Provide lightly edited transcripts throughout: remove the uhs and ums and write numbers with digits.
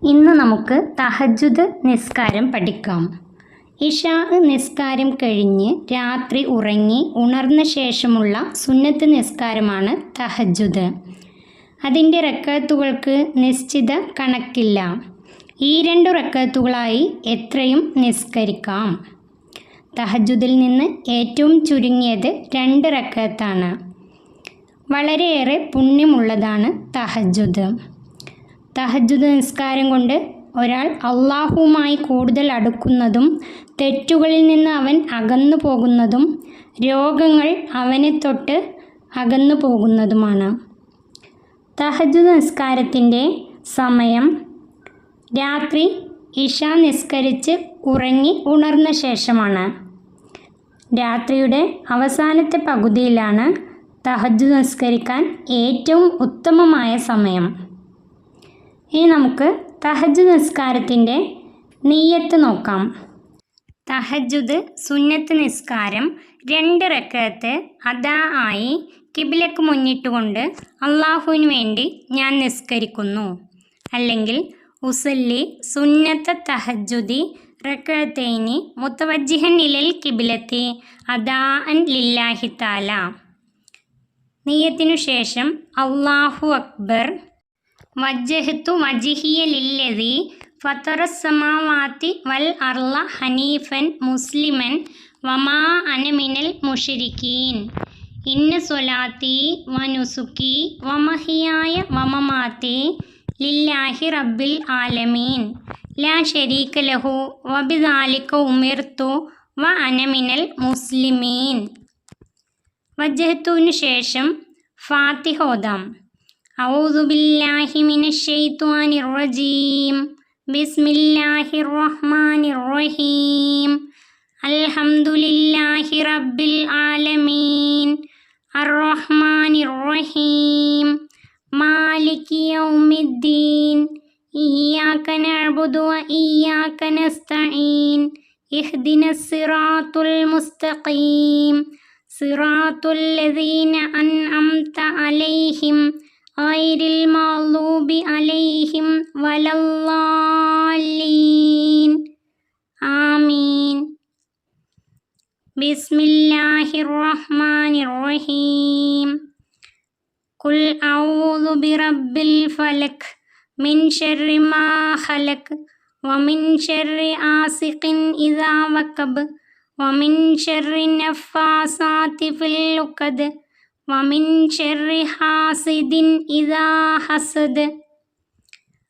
ഇന്ന് നമുക്ക് തഹജ്ജുദ് നിസ്കാരം പഠിക്കാം. ഇശാ നിസ്കാരം കഴിഞ്ഞ് രാത്രി ഉറങ്ങി ഉണർന്ന ശേഷമുള്ള സുന്നത്ത് നിസ്കാരമാണ് തഹജ്ജുദ്. അതിൻ്റെ റക്അത്തുകൾക്ക് നിശ്ചിത കണക്കില്ല. ഈ 2 റക്അത്തുകളായി എത്രയും നിസ്കരിക്കാം. തഹജ്ജുദിൽ നിന്ന് ഏറ്റവും ചുരുങ്ങിയത് 2 റക്അത്താണ്. വളരെയേറെ പുണ്യമുള്ളതാണ് തഹജ്ജുദ്. തഹജ്ജുദ് നിസ്കാരം കൊണ്ട് ഒരാൾ അള്ളാഹുവുമായി കൂടുതൽ അടുക്കുന്നതും തെറ്റുകളിൽ നിന്ന് അവൻ അകന്നു പോകുന്നതും രോഗങ്ങൾ അവനെ തൊട്ട് അകന്നു പോകുന്നതുമാണ്. തഹജ്ജുദ് നിസ്കാരത്തിൻ്റെ സമയം രാത്രി ഇശാ നിസ്കരിച്ച് ഉറങ്ങി ഉണർന്ന ശേഷമാണ്. രാത്രിയുടെ അവസാനത്തെ പകുതിയിലാണ് തഹജ്ജുദ് നിസ്കരിക്കാൻ ഏറ്റവും ഉത്തമമായ സമയം. ഇനി നമുക്ക് തഹജ്ജുദ് നിസ്കാരത്തിൻ്റെ നിയ്യത്ത് നോക്കാം. തഹജ്ജുദ് സുന്നത്ത് നിസ്കാരം 2 റക്അത്ത് അദാ ആയി കിബിലക്ക് മുന്നിട്ടുകൊണ്ട് അള്ളാഹുവിന് വേണ്ടി ഞാൻ നിസ്കരിക്കുന്നു. അല്ലെങ്കിൽ ഉസല്ലി സുന്നത്ത തഹജ്ജുദി റക്അത്തൈനി മുത്തവജ്ജിഹൻ ഇലൽ കിബിലത്തി അദാഅൻ ലില്ലാഹി തആല. നിയ്യത്തിനു ശേഷം അല്ലാഹു അക്ബർ വജ്ജഹ്തു വജ്ഹിയ ലില്ലദി ഫത്തറസ് സമാവാതി വൽ അർള ഹനീഫൻ മുസ്ലിമൻ വമാ അന മിനൽ മുശ്രിക്കീൻ ഇന്ന സ്വലാത്തി വനുസുക്കി വമഹിയായ വമമാതി ലില്ലാഹി റബ്ബിൽ ആലമീൻ ലാ ശരീക ലഹു വബിദാലിക ഉമിർതു വ അന മിനൽ മുസ്ലിമീൻ. വജ്ജഹ്തുവിനു ശേഷം ഫാത്തിഹ ഓതാം. അഊദു ബില്ലാഹി മിനശ് ശൈത്വാനിർ റജീം. ബിസ്മില്ലാഹിർ റഹ്മാനിർ റഹീം. അൽഹംദുലില്ലാഹി റബ്ബിൽ ആലമീൻ അർറഹ്മാനിർ റഹീം മാലികി യൗമിദ്ദീൻ ഇയ്യാക നഅ്ബുദു വ ഇയ്യാക നസ്തഈൻ ഇഹ്ദിനസ് സിറാത്തുൽ മുസ്തഖീം സിറാത്തുൽ ലദീന അൻഅംത അലൈഹിം ഗൈറിൽ മഗ്ദൂബി അലൈഹിം വലദ്ദാല്ലീൻ. ആമീൻ. ബിസ്മില്ലാഹിർ റഹ്മാനിർ റഹീം. ഖുൽ അഊദു ബിറബ്ബിൽ ഫലക് മിൻ ശർരി മാ ഖലക് വമിൻ ശർരി ആസിഖിൻ ഇദാ വഖബ് വമിൻ ശർരി നഫ്ഫാസാതി ഫിൽ ഉഖദ് വമിൻ ശർരി ഹാസിദിൻ ഇദാ ഹസദ്.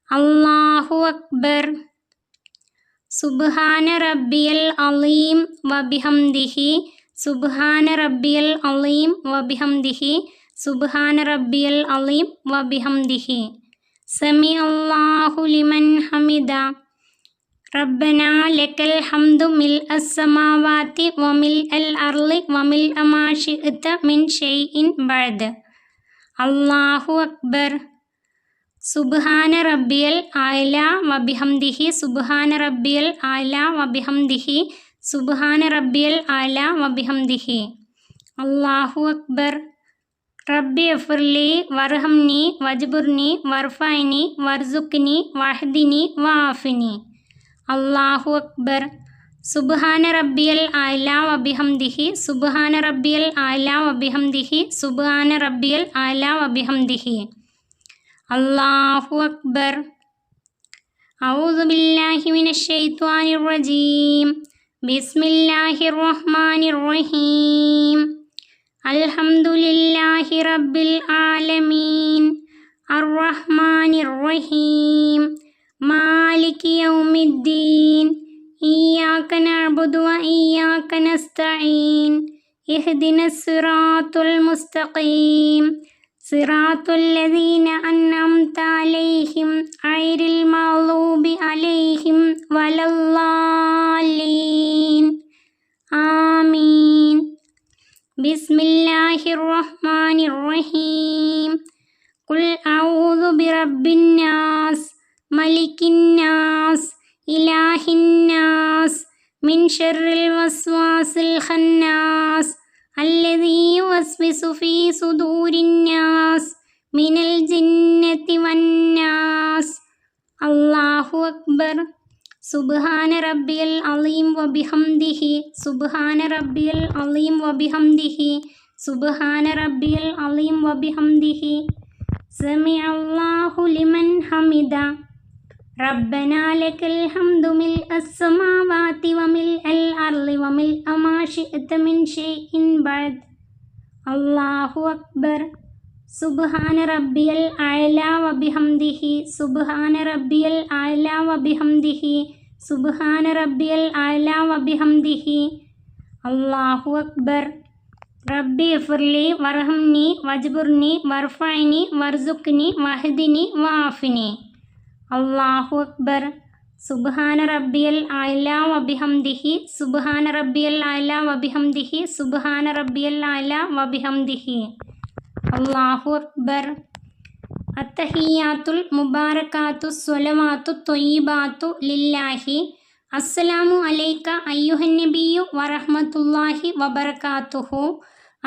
അല്ലാഹു അക്ബർ. സുബ്ഹാന റബ്ബിയൽ അളീം വബിഹംദിഹി സുബ്ഹാന റബ്ബിയൽ അളീം വബിഹംദിഹി സുബ്ഹാന റബ്ബിയൽ അളീം വബിഹംദിഹി. സമി അല്ലാഹു ലിമൻ ഹമിദ. റബ്ബനാ ലക്കൽ ഹംദു മിൽഅസ് സമാവാതി വമിൽഅൽ അർളി വമിൽഅ മാ ശിഅ്ത മിൻ ഷൈഇൻ ബഅദ്. അല്ലാഹു അക്ബർ. സുബ്ഹാന റബ്ബിയൽ അഅ്ലാ വബിഹംദിഹി സുബ്ഹാന റബ്ബിയൽ അഅ്ലാ വബിഹംദിഹി സുബ്ഹാന റബ്ബിയൽ അഅ്ലാ വബിഹംദിഹി. അല്ലാഹു അക്ബർ. റബ്ബി ഇഗ്ഫിർലി വർഹംനി വജ്ബുർനി വർഫഅനി വർസുഖ്നി വഹ്ദിനി വആഫിനി. അല്ലാഹു അക്ബർ. സുബ്ഹാന റബ്ബിയൽ അഅ്ലാ വബിഹംദിഹി സുബ്ഹാന റബ്ബിയൽ അഅ്ലാ വബിഹംദിഹി സുബ്ഹാന റബ്ബിയൽ അഅ്ലാ വബിഹംദിഹി. അല്ലാഹു അക്ബർ. അഊദു ബില്ലാഹി മിനശ് ശൈത്വാനിർ റജീം. ബിസ്മില്ലാഹിർ റഹ്മാനിർ റഹീം. അൽഹംദുലില്ലാഹി റബ്ബിൽ ആലമീൻ അർറഹ്മാനിർ റഹീം മാലികി യൗമിദ്ദീൻ ഇയ്യാക നഅ്ബുദു വ ഇയ്യാക നസ്തഈൻ ഇഹ്ദിനസ് സിറാത്തുൽ മുസ്തഖീം സിറാത്തുൽ ലദീന അൻഅംത അലൈഹിം ഗൈറിൽ മഗ്ദൂബി അലൈഹിം വലദ്ദാല്ലീൻ. ആമീൻ. ബിസ്മില്ലാഹിർ റഹ്മാനിർ റഹീം. ഖുൽ അഊദു ബിറബ്ബിൻ നാസ് മലിക്കിൻ നാസ് ഇലാഹിൻ നാസ് മിൻ ശർറിൽ വസ്വാസിൽ ഖന്നാസ് അല്ലദീ യുവസ്വിസു ഫീ സുദൂരിൻ നാസ് മിനൽ ജിന്നത്തി വന്നാസ്. അല്ലാഹു അല്ലാഹു അക്ബർ. സുബ്ഹാന റബ്ബിയൽ അളീം വബിഹംദിഹി. സുബ്ഹാന റബ്ബിയൽ അളീം വബിഹംദിഹി. സുബ്ഹാന റബ്ബിയൽ അളീം വബിഹംദിഹി. സമിഅല്ലാഹു ലിമൻ ഹമിദ. റബ്ബനാ ലക്കൽ ഹംദു മിൽഅസ് സമാവാതി വമിൽഅൽ അർളി വമിൽഅ മാ ശിഅത മിൻ ഷൈഇൻ ബഅദ്. അല്ലാഹു അക്ബർ. സുബ്ഹാന റബ്ബിയൽ അഅ്ലാ വബിഹംദിഹി. സുബ്ഹാന റബ്ബിയൽ അഅ്ലാ വബിഹംദിഹി. സുബ്ഹാന റബ്ബിയൽ അഅ്ലാ വബിഹംദിഹി. അല്ലാഹു അക്ബർ. റബ്ബി ഇഗ്ഫിർലി വർഹംനി വജ്ബുർനി വർഫഅനി വർസുഖ്നി വഹ്ദിനി വആഫിനി. അല്ലാഹു അക്ബർ. സുബ്ഹാന റബ്ബിയൽ അഅ്ലാ വബിഹംദിഹി. സുബ്ഹാന റബ്ബിയൽ അഅ്ലാ വബിഹംദിഹി. സുബ്ഹാന റബ്ബിയൽ അഅ്ലാ വബിഹംദിഹി. അല്ലാഹു അക്ബർ. അത്തഹിയ്യാത്തുൽ മുബാറകാത്തു സ്വലവാത്തു ത്വയ്യിബാത്തു ലില്ലാഹി. അസ്സലാമു അലൈക അയ്യുഹൻ നബിയ്യു വറഹ്മത്തുള്ളാഹി വബറകാതുഹു.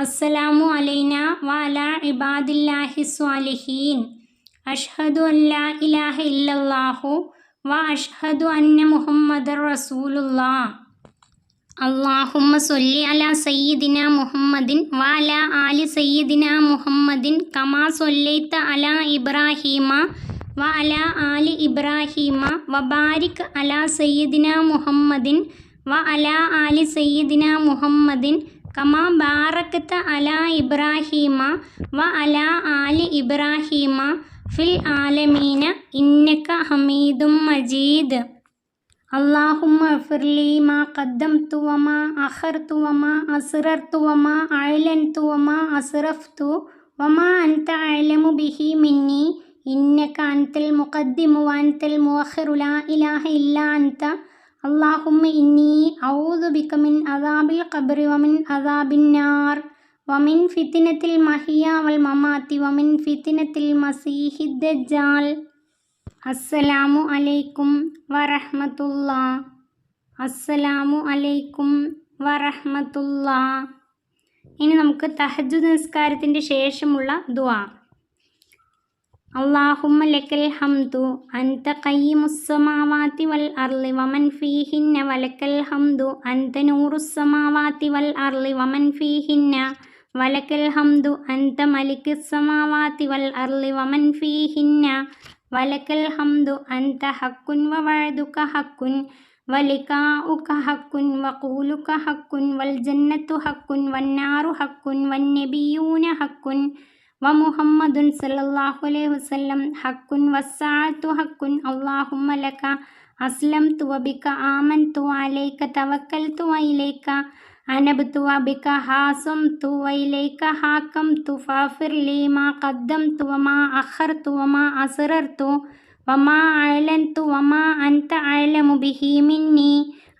അസ്സലാമു അലൈനാ വഅലാ ഇബാദില്ലാഹി സ്വാലിഹീൻ. അഷ്ഹദു അല്ലാ ഇലാഹ ഇല്ലല്ലാഹു വ അഷ്ഹദു അന്ന മുഹമ്മദർ റസൂലുള്ളാഹ്. അല്ലാഹുമ്മ സ്വല്ലി അലാ സയ്യിദിനാ മുഹമ്മദിൻ വഅലാ ആലി സയ്യിദിനാ മുഹമ്മദിൻ കമാ സ്വല്ലൈത അലാ ഇബ്രാഹീമ വഅലാ ആലി ഇബ്രാഹീമ വബാരിക് അലാ സയ്യിദിനാ മുഹമ്മദിൻ വഅലാ ആലി സയ്യിദിനാ മുഹമ്മദിൻ കമാ ബാറക്ത അലാ ഇബ്രാഹീമ വഅലാ ആലി ഇബ്രാഹീമ ഫിൽ ആലമീന ഇന്നക ഹമീദും മജീദ്. അല്ലാഹുമ്മ ഇഗ്ഫിർലി മാ ഖദ്ദംതു വമാ അഖർതു വമാ അസ്റർതു വമാ അഅ്ലൻതു വമാ അസ്റഫ്തു വമാ അൻത അഅ്ലമു ബിഹി മിന്നി ഇന്നക അൻതൽ മുഖദ്ദിമു വഅൻതൽ മുഅഖിറു ലാ ഇലാഹ ഇല്ലാ അൻത. അല്ലാഹുമ്മ ഇന്നി അഊദു ബിക മിൻ അദാബിൽ ഖബ്രി വമിൻ അദാബിൻ നാർ വമിൻ ഫിത്നത്തിൽ മഹിയ വൽ മമാതി വമിൻ ഫിത്നത്തിൽ മസീഹിദ് ദജ്ജാൽ. അസ്സലാമു അലൈക്കും വറഹ്മത്തുള്ളാഹ്. അസ്സലാമു അലൈക്കും വറഹ്മത്തുള്ളാഹ്. ഇനി നമുക്ക് തഹജ്ജുദ് നിസ്കാരത്തിൻ്റെ ശേഷമുള്ള ദുആ. അല്ലാഹുമ്മ ലക്കൽ ഹംദു അൻത ഖയ്യിമുസ് സമാവാതി വൽ അർളി വമൻ ഫീഹിന്ന വലക്കൽ ഹംദു അൻത നൂറുസ് സമാവാതി വൽ അർളി വമൻ ഫീഹിന്ന വലക്കൽ ഹംദു അൻത മലിക്കുസ് സമാവാതി വൽ അർളി വമൻ ഫീഹിന്ന വലക്കൽ ഹംദു അൻത ഹക്കുൻ വവഅദുക ഹക്കുൻ വലിഖാഉക ഹക്കുൻ വഖൂലുക ഹക്കുൻ വൽ ജന്നത്തു ഹക്കുൻ വന്നാറു ഹക്കുൻ വന്നബിയ്യൂന ഹക്കുൻ വമുഹമ്മദുൻ സല്ലല്ലാഹു അലൈഹി വസല്ലം ഹക്കുൻ വസ്സാഅത്തു ഹക്കുൻ. അല്ലാഹുമ്മ ലക അസ്ലംതു വബിക ആമൻതു വഅലൈക തവക്കൽതു വഇലൈക അനബ്തു വബിക ഹാസംതു വഇലൈക ഹാകംതു ഫഗ്ഫിർ ലി മാ ഖദ്ദംതു വമാ അഖർതു വമാ അസ്റർതു വമാ അഅ്ലൻതു വമാ അൻത അഅ്ലമു ബിഹി മിന്നി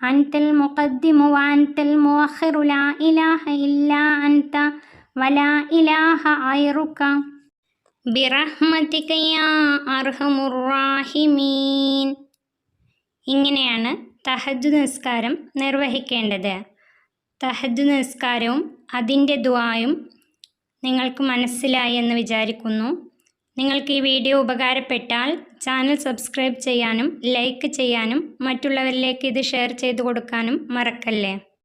അൻതൽ മുഖദ്ദിമു വഅൻതൽ മുഅഖിറു ലാ ഇലാഹ ഇല്ലാ അൻത വലാ ഇലാഹ ഗൈറുക ബിറഹ്മതിക യാ അർഹമുർ റാഹിമീൻ. ഇങ്ങനെയാണ് തഹജ്ജുദ് നിസ്കാരം നിർവഹിക്കേണ്ടത്. തഹജ്ജുദ് നിസ്കാരവും അതിൻ്റെ ദുആയും നിങ്ങൾക്ക് മനസ്സിലായി എന്ന് വിചാരിക്കുന്നു. നിങ്ങൾക്ക് ഈ വീഡിയോ ഉപകാരപ്പെട്ടാൽ ചാനൽ സബ്സ്ക്രൈബ് ചെയ്യാനും ലൈക്ക് ചെയ്യാനും മറ്റുള്ളവരിലേക്ക് ഇത് ഷെയർ ചെയ്തു കൊടുക്കാനും മറക്കല്ലേ.